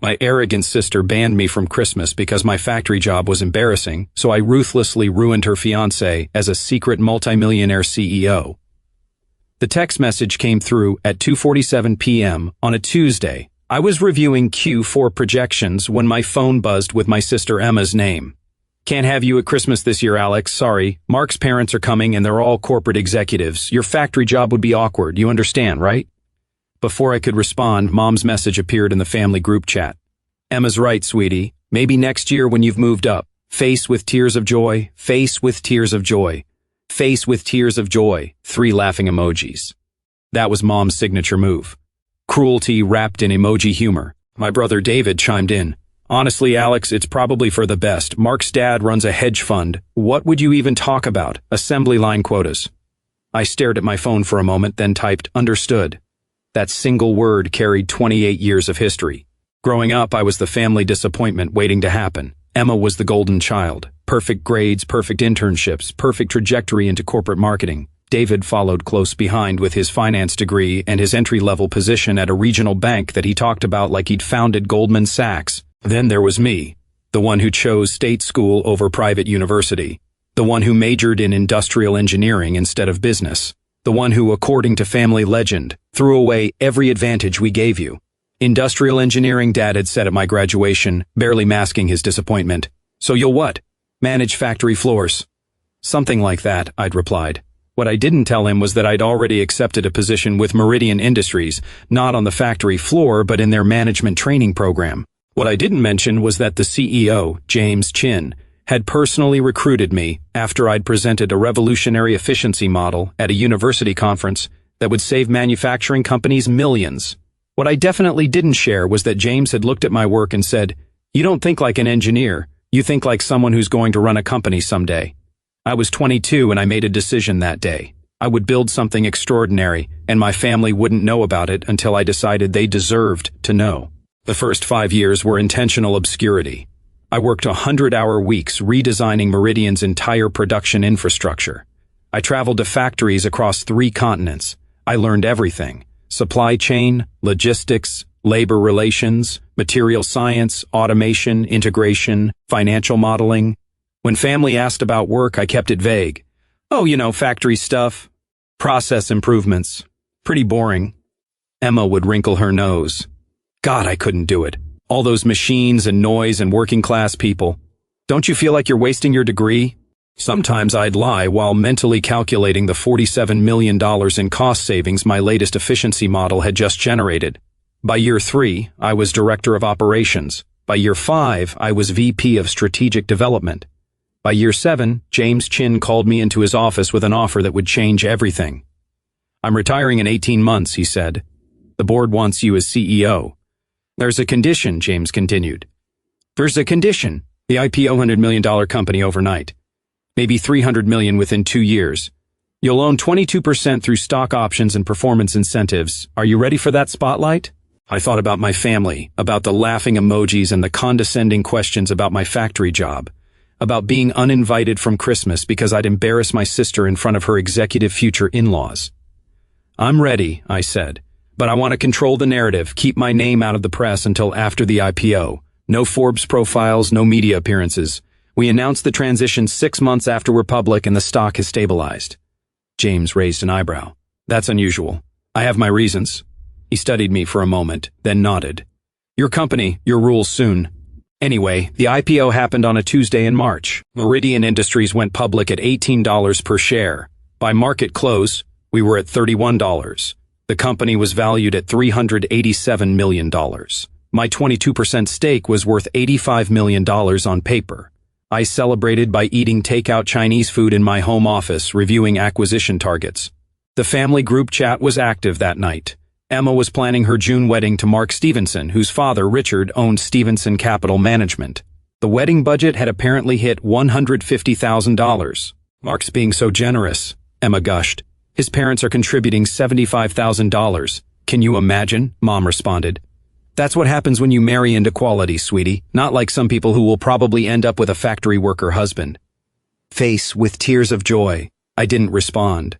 My arrogant sister banned me from Christmas because my factory job was embarrassing, so I ruthlessly ruined her fiance as a secret multimillionaire CEO. The text message came through at 2:47 p.m. on a Tuesday. I was reviewing Q4 projections when my phone buzzed with my sister Emma's name. "Can't have you at Christmas this year, Alex. Sorry. Mark's parents are coming and they're all corporate executives. Your factory job would be awkward. You understand, right?" Before I could respond, Mom's message appeared in the family group chat. "Emma's right, sweetie. Maybe next year when you've moved up. Face with tears of joy. Face with tears of joy. Face with tears of joy." 3 laughing emojis. That was Mom's signature move. Cruelty wrapped in emoji humor. My brother David chimed in. "Honestly, Alex, it's probably for the best. Mark's dad runs a hedge fund. What would you even talk about? Assembly line quotas." I stared at my phone for a moment, then typed, "Understood." That single word carried 28 years of history. Growing up, I was the family disappointment waiting to happen. Emma was the golden child. Perfect grades, perfect internships, perfect trajectory into corporate marketing. David followed close behind with his finance degree and his entry-level position at a regional bank that he talked about like he'd founded Goldman Sachs. Then there was me, the one who chose state school over private university, the one who majored in industrial engineering instead of business, the one who, according to family legend, threw away every advantage we gave you. "Industrial engineering," Dad had said at my graduation, barely masking his disappointment. "So you'll what? Manage factory floors?" "Something like that," I'd replied. What I didn't tell him was that I'd already accepted a position with Meridian Industries, not on the factory floor but in their management training program. What I didn't mention was that the CEO, James Chin, had personally recruited me after I'd presented a revolutionary efficiency model at a university conference that would save manufacturing companies millions. What I definitely didn't share was that James had looked at my work and said, "You don't think like an engineer, you think like someone who's going to run a company someday." I was 22 and I made a decision that day. I would build something extraordinary, and my family wouldn't know about it until I decided they deserved to know. The first 5 years were intentional obscurity. I worked 100-hour weeks redesigning Meridian's entire production infrastructure. I traveled to factories across 3 continents. I learned everything: supply chain, logistics, labor relations, material science, automation, integration, financial modeling. When family asked about work, I kept it vague. "Oh, factory stuff. Process improvements. Pretty boring." Emma would wrinkle her nose. God, I couldn't do it. All those machines and noise and working class people. "Don't you feel like you're wasting your degree?" Sometimes I'd lie while mentally calculating the $47 million in cost savings my latest efficiency model had just generated. By year 3, I was Director of Operations. By year 5, I was VP of Strategic Development. By year 7, James Chin called me into his office with an offer that would change everything. "I'm retiring in 18 months, he said. "The board wants you as CEO. "There's a condition," James continued. "There's a condition. The IPO $100 million company overnight. Maybe $300 million within 2 years. You'll own 22% through stock options and performance incentives. Are you ready for that spotlight?" I thought about my family, about the laughing emojis and the condescending questions about my factory job, about being uninvited from Christmas because I'd embarrassed my sister in front of her executive future in-laws. "I'm ready," I said. "But I want to control the narrative, keep my name out of the press until after the IPO. No Forbes profiles, no media appearances. We announced the transition 6 months after we're public and the stock has stabilized." James raised an eyebrow. "That's unusual. I have my reasons." He studied me for a moment, then nodded. "Your company, your rules soon." Anyway, the IPO happened on a Tuesday in March. Meridian Industries went public at $18 per share. By market close, we were at $31. The company was valued at $387 million. My 22% stake was worth $85 million on paper. I celebrated by eating takeout Chinese food in my home office, reviewing acquisition targets. The family group chat was active that night. Emma was planning her June wedding to Mark Stevenson, whose father, Richard, owned Stevenson Capital Management. The wedding budget had apparently hit $150,000. "Mark's being so generous," Emma gushed. "His parents are contributing $75,000. Can you imagine?" Mom responded. "That's what happens when you marry into quality, sweetie. Not like some people who will probably end up with a factory worker husband." Face with tears of joy. I didn't respond.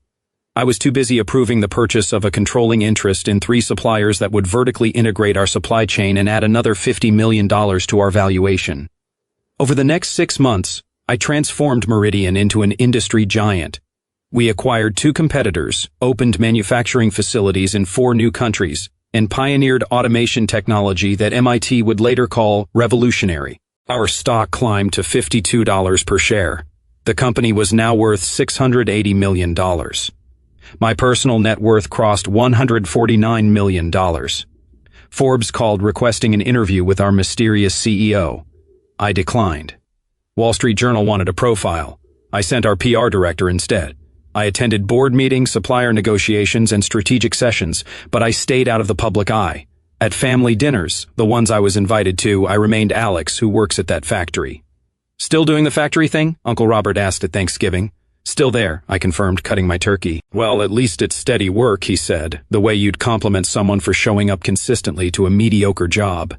I was too busy approving the purchase of a controlling interest in 3 suppliers that would vertically integrate our supply chain and add another $50 million to our valuation. Over the next 6 months, I transformed Meridian into an industry giant. We acquired 2 competitors, opened manufacturing facilities in 4 new countries, and pioneered automation technology that MIT would later call revolutionary. Our stock climbed to $52 per share. The company was now worth $680 million. My personal net worth crossed $149 million. Forbes called requesting an interview with our mysterious CEO. I declined. Wall Street Journal wanted a profile. I sent our PR director instead. I attended board meetings, supplier negotiations, and strategic sessions, but I stayed out of the public eye. At family dinners, the ones I was invited to, I remained Alex, who works at that factory. Still doing the factory thing? Uncle Robert asked at Thanksgiving. Still there, I confirmed, cutting my turkey. Well, at least it's steady work, he said, the way you'd compliment someone for showing up consistently to a mediocre job.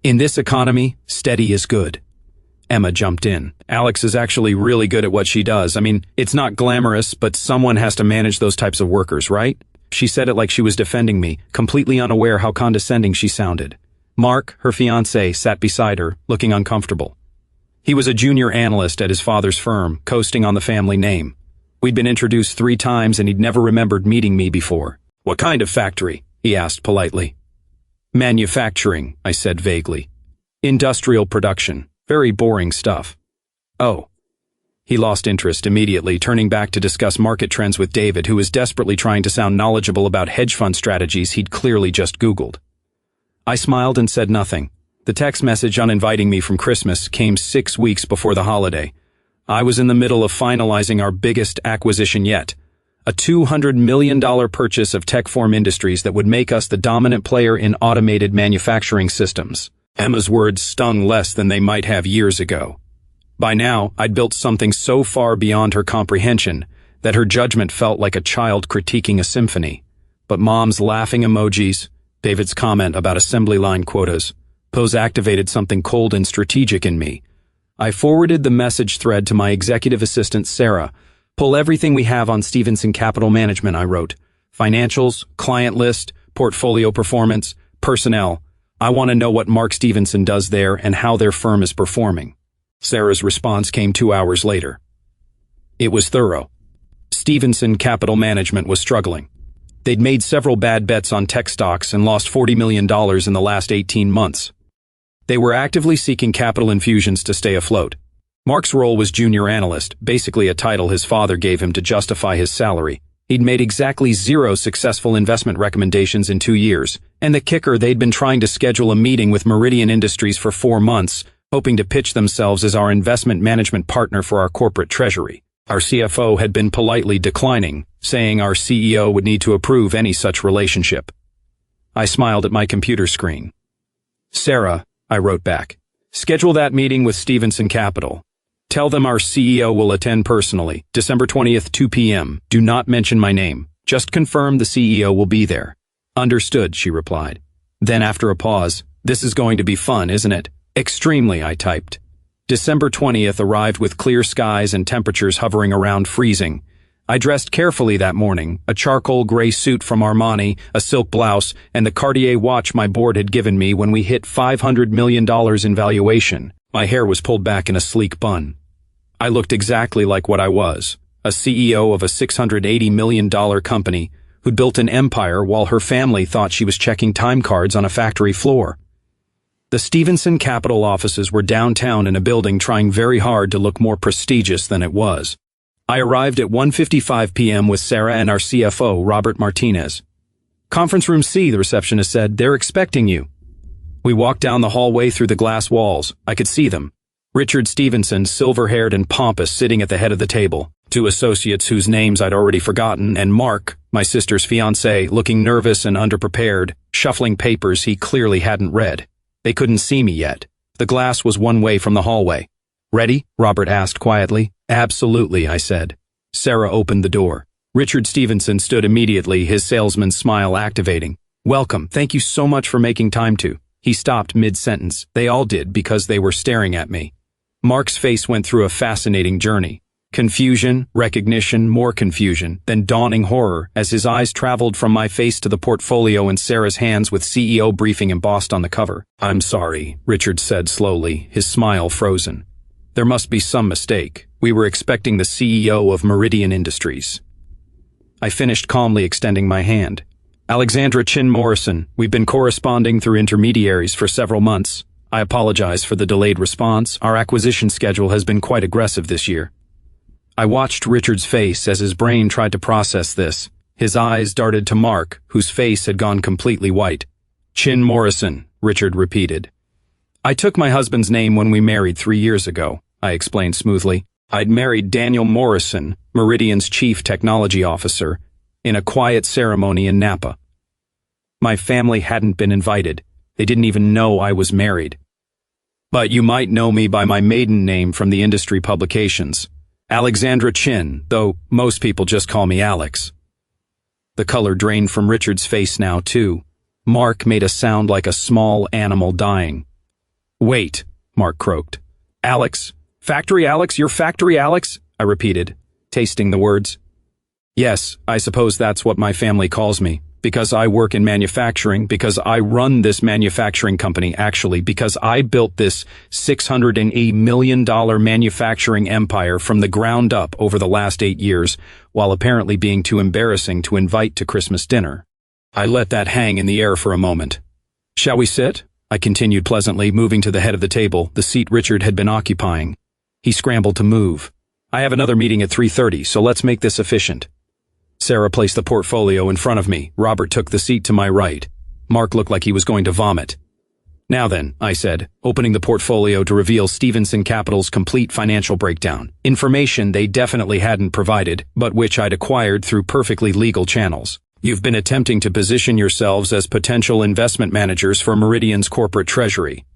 In this economy, steady is good. Emma jumped in. Alex is actually really good at what she does. I mean, it's not glamorous, but someone has to manage those types of workers, right? She said it like she was defending me, completely unaware how condescending she sounded. Mark, her fiancé, sat beside her, looking uncomfortable. He was a junior analyst at his father's firm, coasting on the family name. We'd been introduced 3 times and he'd never remembered meeting me before. What kind of factory? He asked politely. Manufacturing, I said vaguely. Industrial production. Very boring stuff. Oh. He lost interest immediately, turning back to discuss market trends with David, who was desperately trying to sound knowledgeable about hedge fund strategies he'd clearly just Googled. I smiled and said nothing. The text message uninviting me from Christmas came 6 weeks before the holiday. I was in the middle of finalizing our biggest acquisition yet, a $200 million purchase of Techform Industries that would make us the dominant player in automated manufacturing systems. Emma's words stung less than they might have years ago. By now, I'd built something so far beyond her comprehension that her judgment felt like a child critiquing a symphony. But Mom's laughing emojis, David's comment about assembly line quotas, Pose activated something cold and strategic in me. I forwarded the message thread to my executive assistant, Sarah. Pull everything we have on Stevenson Capital Management, I wrote. Financials, client list, portfolio performance, personnel. I want to know what Mark Stevenson does there and how their firm is performing. Sarah's response came 2 hours later. It was thorough. Stevenson Capital Management was struggling. They'd made several bad bets on tech stocks and lost $40 million in the last 18 months. They were actively seeking capital infusions to stay afloat. Mark's role was junior analyst, basically a title his father gave him to justify his salary. He'd made exactly 0 successful investment recommendations in 2 years, and the kicker, they'd been trying to schedule a meeting with Meridian Industries for 4 months, hoping to pitch themselves as our investment management partner for our corporate treasury. Our CFO had been politely declining, saying our CEO would need to approve any such relationship. I smiled at my computer screen. Sarah, I wrote back, schedule that meeting with Stevenson Capital. Tell them our CEO will attend personally, December 20th, 2 p.m. Do not mention my name. Just confirm the CEO will be there. Understood, she replied. Then after a pause, this is going to be fun, isn't it? Extremely, I typed. December 20th arrived with clear skies and temperatures hovering around freezing. I dressed carefully that morning, a charcoal gray suit from Armani, a silk blouse, and the Cartier watch my board had given me when we hit $500 million in valuation. My hair was pulled back in a sleek bun. I looked exactly like what I was, a CEO of a $680 million company who'd built an empire while her family thought she was checking time cards on a factory floor. The Stevenson Capital offices were downtown in a building trying very hard to look more prestigious than it was. I arrived at 1:55 p.m. with Sarah and our CFO, Robert Martinez. Conference room C, the receptionist said, they're expecting you. We walked down the hallway through the glass walls. I could see them. Richard Stevenson, silver-haired and pompous, sitting at the head of the table. 2 associates whose names I'd already forgotten, and Mark, my sister's fiancé, looking nervous and underprepared, shuffling papers he clearly hadn't read. They couldn't see me yet. The glass was one way from the hallway. Ready? Robert asked quietly. Absolutely, I said. Sarah opened the door. Richard Stevenson stood immediately, his salesman's smile activating. Welcome, thank you so much for making time to. He stopped mid-sentence. They all did because they were staring at me. Mark's face went through a fascinating journey. Confusion, recognition, more confusion, then dawning horror as his eyes traveled from my face to the portfolio in Sarah's hands with CEO briefing embossed on the cover. "I'm sorry," Richard said slowly, his smile frozen. "There must be some mistake. We were expecting the CEO of Meridian Industries." I finished calmly extending my hand. "Alexandra Chin Morrison, we've been corresponding through intermediaries for several months. I apologize for the delayed response. Our acquisition schedule has been quite aggressive this year." I watched Richard's face as his brain tried to process this. His eyes darted to Mark, whose face had gone completely white. "Chin Morrison," Richard repeated. "I took my husband's name when we married 3 years ago," I explained smoothly. "I'd married Daniel Morrison, Meridian's chief technology officer, in a quiet ceremony in Napa. My family hadn't been invited. They didn't even know I was married. But you might know me by my maiden name from the industry publications. Alexandra Chin, though most people just call me Alex." The color drained from Richard's face now, too. Mark made a sound like a small animal dying. "Wait," Mark croaked. "Alex? Factory Alex? You're Factory Alex?" I repeated, tasting the words. "Yes, I suppose that's what my family calls me. Because I work in manufacturing, because I run this manufacturing company, actually, because I built this $680 million manufacturing empire from the ground up over the last 8 years, while apparently being too embarrassing to invite to Christmas dinner." I let that hang in the air for a moment. "Shall we sit?" I continued pleasantly, moving to the head of the table, the seat Richard had been occupying. He scrambled to move. "I have another meeting at 3:30, so let's make this efficient." Sarah placed the portfolio in front of me. Robert took the seat to my right. Mark looked like he was going to vomit. "Now then," I said, opening the portfolio to reveal Stevenson Capital's complete financial breakdown. Information they definitely hadn't provided, but which I'd acquired through perfectly legal channels. "You've been attempting to position yourselves as potential investment managers for Meridian's corporate treasury.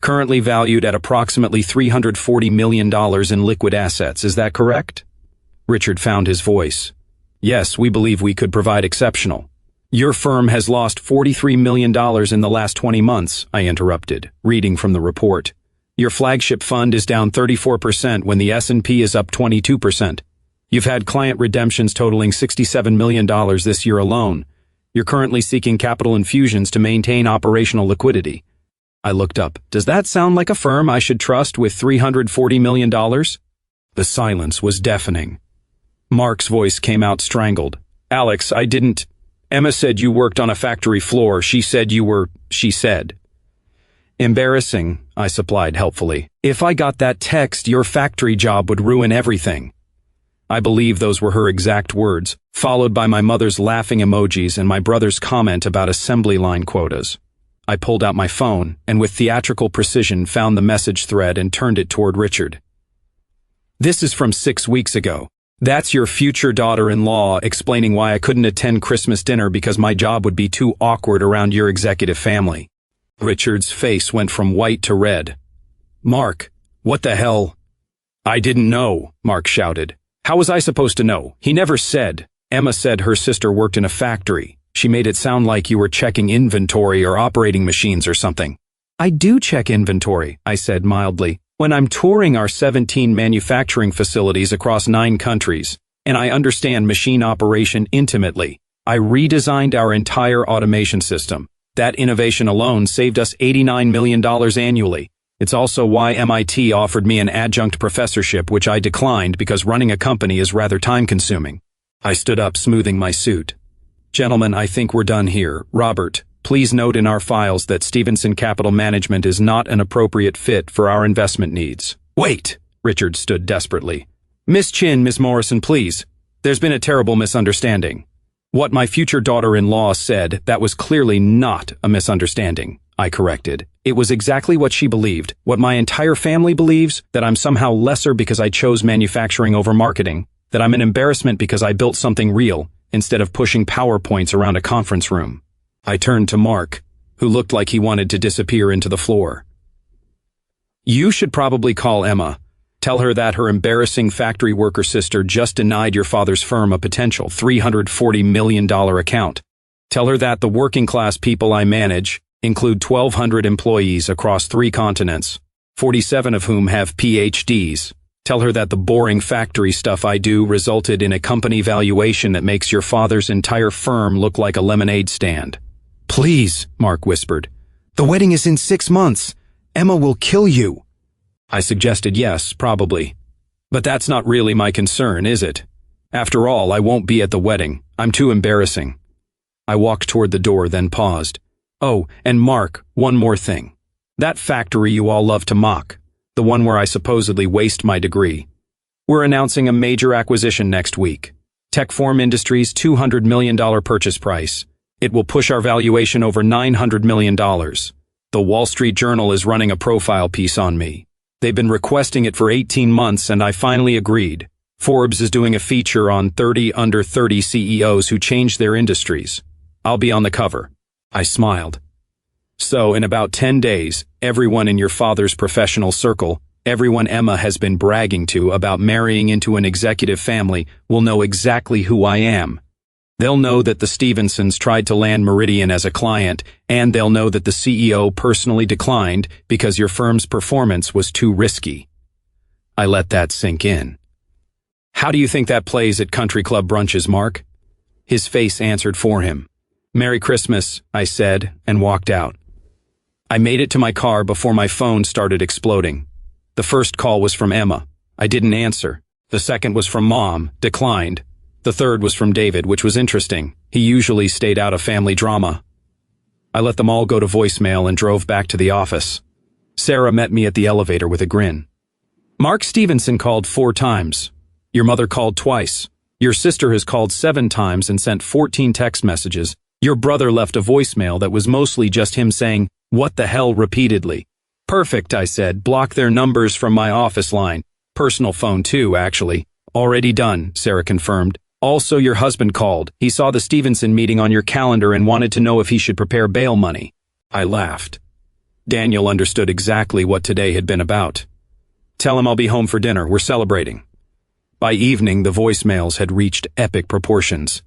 Currently valued at approximately $340 million in liquid assets, is that correct?" Richard found his voice. "Yes, we believe we could provide exceptional." "Your firm has lost $43 million in the last 20 months, I interrupted, reading from the report. "Your flagship fund is down 34% when the S&P is up 22%. You've had client redemptions totaling $67 million this year alone. You're currently seeking capital infusions to maintain operational liquidity." I looked up. "Does that sound like a firm I should trust with $340 million? The silence was deafening. Mark's voice came out strangled. "Alex, I didn't. Emma said you worked on a factory floor. She said you were, she said." "Embarrassing," I supplied helpfully. "If I got that text, your factory job would ruin everything." I believe those were her exact words, followed by my mother's laughing emojis and my brother's comment about assembly line quotas. I pulled out my phone and with theatrical precision found the message thread and turned it toward Richard. "This is from 6 weeks ago. That's your future daughter-in-law explaining why I couldn't attend Christmas dinner because my job would be too awkward around your executive family." Richard's face went from white to red. "Mark, what the hell?" "I didn't know," Mark shouted. "How was I supposed to know? He never said." "Emma said her sister worked in a factory. She made it sound like you were checking inventory or operating machines or something." "I do check inventory," I said mildly, "when I'm touring our 17 manufacturing facilities across 9 countries, and I understand machine operation intimately. I redesigned our entire automation system. That innovation alone saved us $89 million annually. It's also why MIT offered me an adjunct professorship, which I declined because running a company is rather time-consuming." I stood up, smoothing my suit. "Gentlemen, I think we're done here. Robert, please note in our files that Stevenson Capital Management is not an appropriate fit for our investment needs." "Wait!" Richard stood desperately. "Miss Chin, Miss Morrison, please. There's been a terrible misunderstanding. What my future daughter-in-law said, that was clearly not a misunderstanding," I corrected. "It was exactly what she believed, what my entire family believes, that I'm somehow lesser because I chose manufacturing over marketing, that I'm an embarrassment because I built something real, instead of pushing PowerPoints around a conference room." I turned to Mark, who looked like he wanted to disappear into the floor. "You should probably call Emma. Tell her that her embarrassing factory worker sister just denied your father's firm a potential $340 million account. Tell her that the working class people I manage include 1,200 employees across 3 continents, 47 of whom have PhDs. Tell her that the boring factory stuff I do resulted in a company valuation that makes your father's entire firm look like a lemonade stand." "Please," Mark whispered. "The wedding is in 6 months. Emma will kill you." I suggested yes, probably. But that's not really my concern, is it? After all, I won't be at the wedding. I'm too embarrassing. I walked toward the door, then paused. "Oh, and Mark, one more thing. That factory you all love to mock, the one where I supposedly waste my degree. We're announcing a major acquisition next week. Techform Industries' $200 million purchase price. It will push our valuation over $900 million. The Wall Street Journal is running a profile piece on me. They've been requesting it for 18 months and I finally agreed. Forbes is doing a feature on 30 under 30 CEOs who changed their industries. I'll be on the cover." I smiled. "So in about 10 days, everyone in your father's professional circle, everyone Emma has been bragging to about marrying into an executive family, will know exactly who I am. They'll know that the Stevensons tried to land Meridian as a client, and they'll know that the CEO personally declined because your firm's performance was too risky." I let that sink in. "How do you think that plays at country club brunches, Mark?" His face answered for him. "Merry Christmas," I said, and walked out. I made it to my car before my phone started exploding. The first call was from Emma. I didn't answer. The second was from Mom, declined. The third was from David, which was interesting. He usually stayed out of family drama. I let them all go to voicemail and drove back to the office. Sarah met me at the elevator with a grin. "Mark Stevenson called 4 times. Your mother called twice. Your sister has called 7 times and sent 14 text messages. Your brother left a voicemail that was mostly just him saying, 'What the hell?' repeatedly." "Perfect," I said. "Block their numbers from my office line. Personal phone too, actually." "Already done," Sarah confirmed. "Also, your husband called. He saw the Stevenson meeting on your calendar and wanted to know if he should prepare bail money." I laughed. Daniel understood exactly what today had been about. "Tell him I'll be home for dinner. We're celebrating." By evening, the voicemails had reached epic proportions.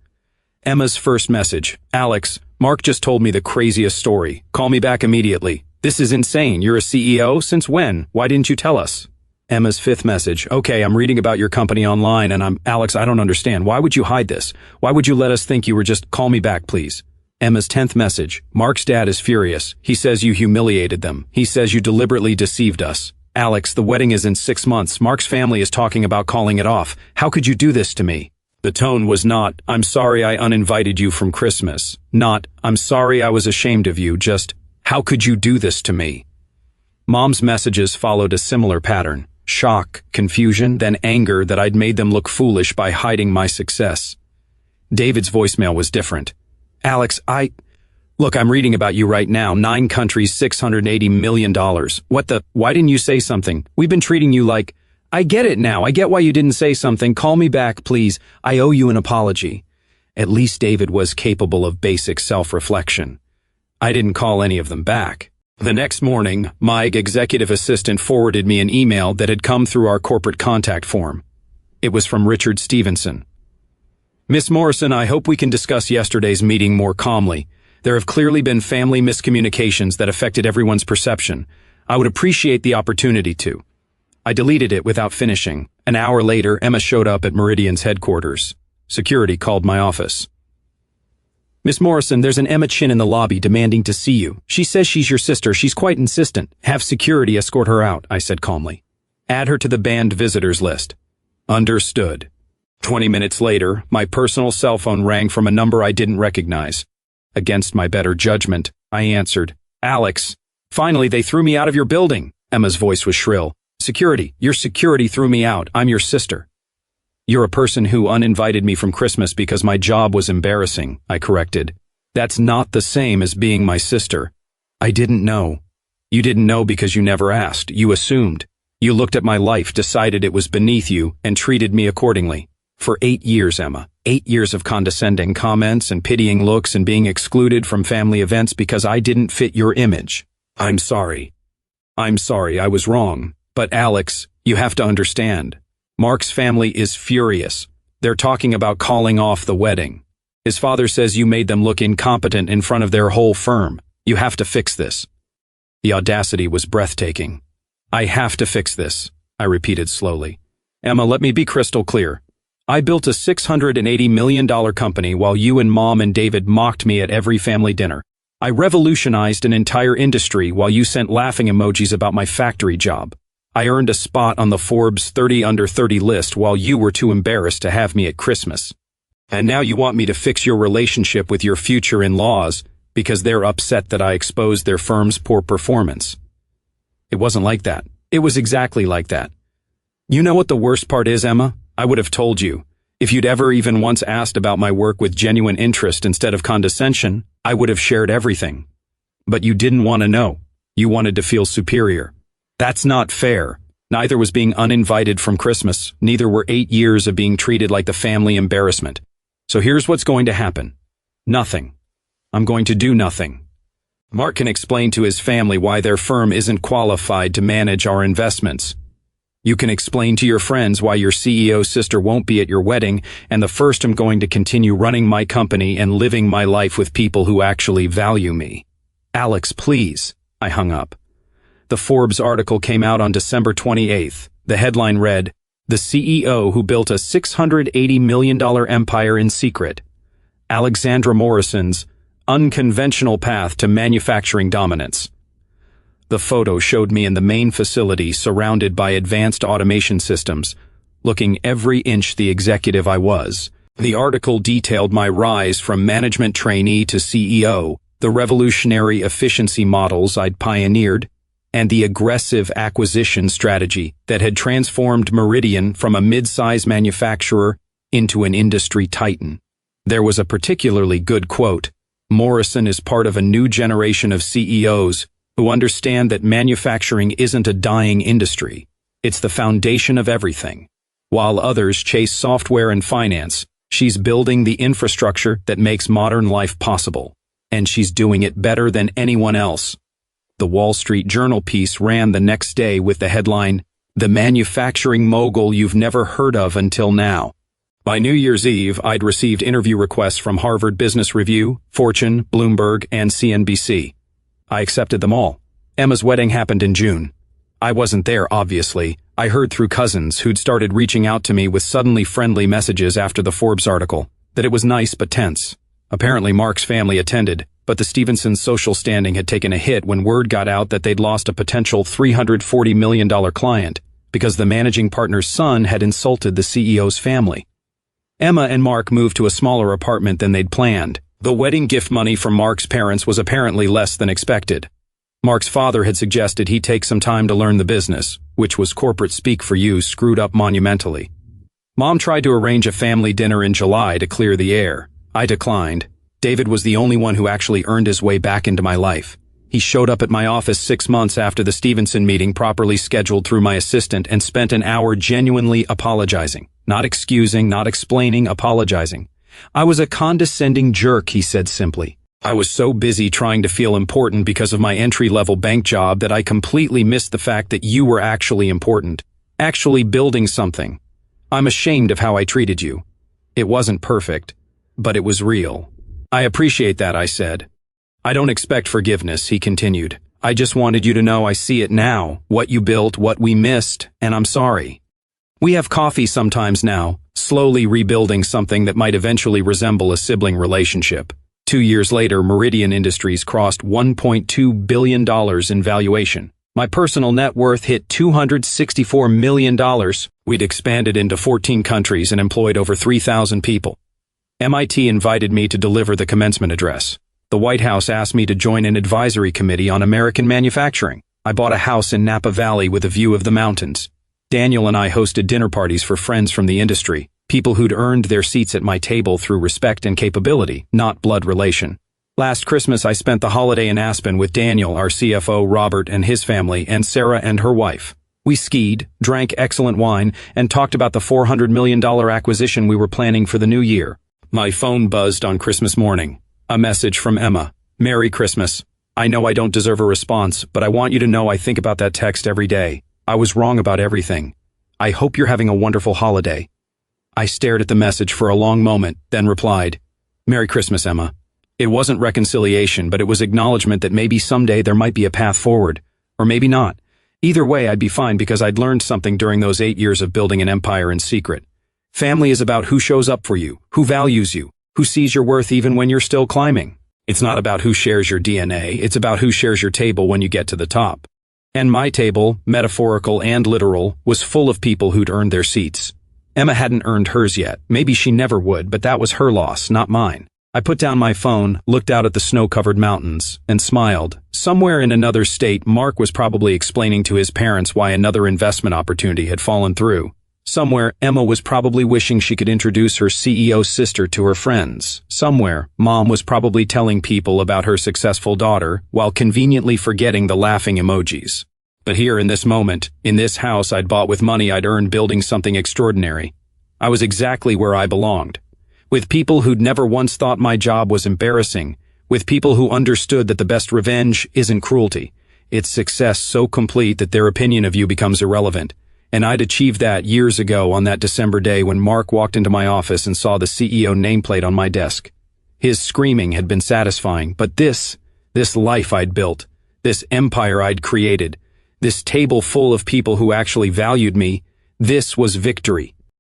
Emma's first message: "Alex, Mark just told me the craziest story. Call me back immediately. This is insane. You're a CEO? Since when? Why didn't you tell us?" Emma's 5th message: "Okay, I'm reading about your company online and Alex, I don't understand. Why would you hide this? Why would you let us think you were just, call me back, please?" Emma's 10th message: "Mark's dad is furious. He says you humiliated them. He says you deliberately deceived us. Alex, the wedding is in 6 months. Mark's family is talking about calling it off. How could you do this to me?" The tone was not, "I'm sorry I uninvited you from Christmas." Not, "I'm sorry I was ashamed of you." Just, "How could you do this to me?" Mom's messages followed a similar pattern. Shock, confusion, then anger that I'd made them look foolish by hiding my success. David's voicemail was different. "Alex, Look, I'm reading about you right now. 9 countries, $680 million. Why didn't you say something? We've been treating you like..." "I get it now. I get why you didn't say something. Call me back, please. I owe you an apology." At least David was capable of basic self-reflection. I didn't call any of them back. The next morning, my executive assistant forwarded me an email that had come through our corporate contact form. It was from Richard Stevenson. "Miss Morrison, I hope we can discuss yesterday's meeting more calmly. There have clearly been family miscommunications that affected everyone's perception. I would appreciate the opportunity to..." I deleted it without finishing. An hour later, Emma showed up at Meridian's headquarters. Security called my office. "Miss Morrison, there's an Emma Chin in the lobby demanding to see you. She says she's your sister. She's quite insistent. Have security escort her out," I said calmly. "Add her to the banned visitors list." Understood. 20 minutes later, my personal cell phone rang from a number I didn't recognize. Against my better judgment, I answered. "Alex, finally they threw me out of your building." Emma's voice was shrill. "Security, your security threw me out. I'm your sister." "You're a person who uninvited me from Christmas because my job was embarrassing," I corrected. "That's not the same as being my sister." "I didn't know." "You didn't know because you never asked. You assumed. You looked at my life, decided it was beneath you, and treated me accordingly. For 8 years, Emma. 8 years of condescending comments and pitying looks and being excluded from family events because I didn't fit your image. I'm sorry. I was wrong. But Alex, you have to understand. Mark's family is furious. They're talking about calling off the wedding. His father says you made them look incompetent in front of their whole firm. You have to fix this." The audacity was breathtaking. "I have to fix this," I repeated slowly. Emma, let me be crystal clear. I built a $680 million company while you and Mom and David mocked me at every family dinner. I revolutionized an entire industry while you sent laughing emojis about my factory job. I earned a spot on the Forbes 30 Under 30 list while you were too embarrassed to have me at Christmas. And now you want me to fix your relationship with your future in-laws because they're upset that I exposed their firm's poor performance. It wasn't like that. It was exactly like that. You know what the worst part is, Emma? I would have told you. If you'd ever even once asked about my work with genuine interest instead of condescension, I would have shared everything. But you didn't want to know. You wanted to feel superior. That's not fair. Neither was being uninvited from Christmas. Neither were 8 years of being treated like the family embarrassment. So here's what's going to happen. Nothing. I'm going to do nothing. Mark can explain to his family why their firm isn't qualified to manage our investments. You can explain to your friends why your CEO's sister won't be at your wedding, and the first I'm going to continue running my company and living my life with people who actually value me. Alex, please. I hung up. The Forbes article came out on December 28th. The headline read, "The CEO who built a $680 million empire in secret. Alexandra Morrison's unconventional path to manufacturing dominance." The photo showed me in the main facility surrounded by advanced automation systems, looking every inch the executive I was. The article detailed my rise from management trainee to CEO, the revolutionary efficiency models I'd pioneered, and the aggressive acquisition strategy that had transformed Meridian from a mid-size manufacturer into an industry titan. There was a particularly good quote. Morrison is part of a new generation of CEOs who understand that manufacturing isn't a dying industry. It's the foundation of everything. While others chase software and finance, she's building the infrastructure that makes modern life possible. And she's doing it better than anyone else. The Wall Street Journal piece ran the next day with the headline, "The Manufacturing Mogul You've Never Heard of Until Now." By New Year's Eve, I'd received interview requests from Harvard Business Review, Fortune, Bloomberg, and CNBC. I accepted them all. Emma's wedding happened in June. I wasn't there, obviously. I heard through cousins who'd started reaching out to me with suddenly friendly messages after the Forbes article that it was nice but tense. Apparently Mark's family attended, but the Stevensons' social standing had taken a hit when word got out that they'd lost a potential $340 million client because the managing partner's son had insulted the CEO's family. Emma and Mark moved to a smaller apartment than they'd planned. The wedding gift money from Mark's parents was apparently less than expected. Mark's father had suggested he take some time to learn the business, which was corporate speak for you screwed up monumentally. Mom tried to arrange a family dinner in July to clear the air. I declined. David was the only one who actually earned his way back into my life. He showed up at my office 6 months after the Stevenson meeting properly scheduled through my assistant and spent an hour genuinely apologizing. Not excusing, not explaining, apologizing. "I was a condescending jerk," he said simply. "I was so busy trying to feel important because of my entry-level bank job that I completely missed the fact that you were actually important, actually building something. I'm ashamed of how I treated you. It wasn't perfect, but it was real." "I appreciate that," I said. "I don't expect forgiveness," he continued. "I just wanted you to know I see it now, what you built, what we missed, and I'm sorry. We have coffee sometimes now, slowly rebuilding something that might eventually resemble a sibling relationship." 2 years later, Meridian Industries crossed $1.2 billion in valuation. My personal net worth hit $264 million. We'd expanded into 14 countries and employed over 3,000 people. MIT invited me to deliver the commencement address. The White House asked me to join an advisory committee on American manufacturing. I bought a house in Napa Valley with a view of the mountains. Daniel and I hosted dinner parties for friends from the industry, people who'd earned their seats at my table through respect and capability, not blood relation. Last Christmas, I spent the holiday in Aspen with Daniel, our CFO, Robert, and his family, and Sarah and her wife. We skied, drank excellent wine, and talked about the $400 million acquisition we were planning for the new year. My phone buzzed on Christmas morning. A message from Emma. "Merry Christmas. I know I don't deserve a response, but I want you to know I think about that text every day. I was wrong about everything. I hope you're having a wonderful holiday." I stared at the message for a long moment, then replied, "Merry Christmas, Emma." It wasn't reconciliation, but it was acknowledgement that maybe someday there might be a path forward. Or maybe not. Either way, I'd be fine because I'd learned something during those 8 years of building an empire in secret. Family is about who shows up for you, who values you, who sees your worth even when you're still climbing. It's not about who shares your DNA, it's about who shares your table when you get to the top. And my table, metaphorical and literal, was full of people who'd earned their seats. Emma hadn't earned hers yet. Maybe she never would, but that was her loss, not mine. I put down my phone, looked out at the snow-covered mountains, and smiled. Somewhere in another state, Mark was probably explaining to his parents why another investment opportunity had fallen through. Somewhere, Emma was probably wishing she could introduce her CEO sister to her friends. Somewhere, Mom was probably telling people about her successful daughter, while conveniently forgetting the laughing emojis. But here in this moment, in this house I'd bought with money I'd earned building something extraordinary, I was exactly where I belonged. With people who'd never once thought my job was embarrassing, with people who understood that the best revenge isn't cruelty, it's success so complete that their opinion of you becomes irrelevant. And I'd achieved that years ago on that December day when Mark walked into my office and saw the CEO nameplate on my desk. His screaming had been satisfying, but this life I'd built, this empire I'd created, this table full of people who actually valued me, this was victory.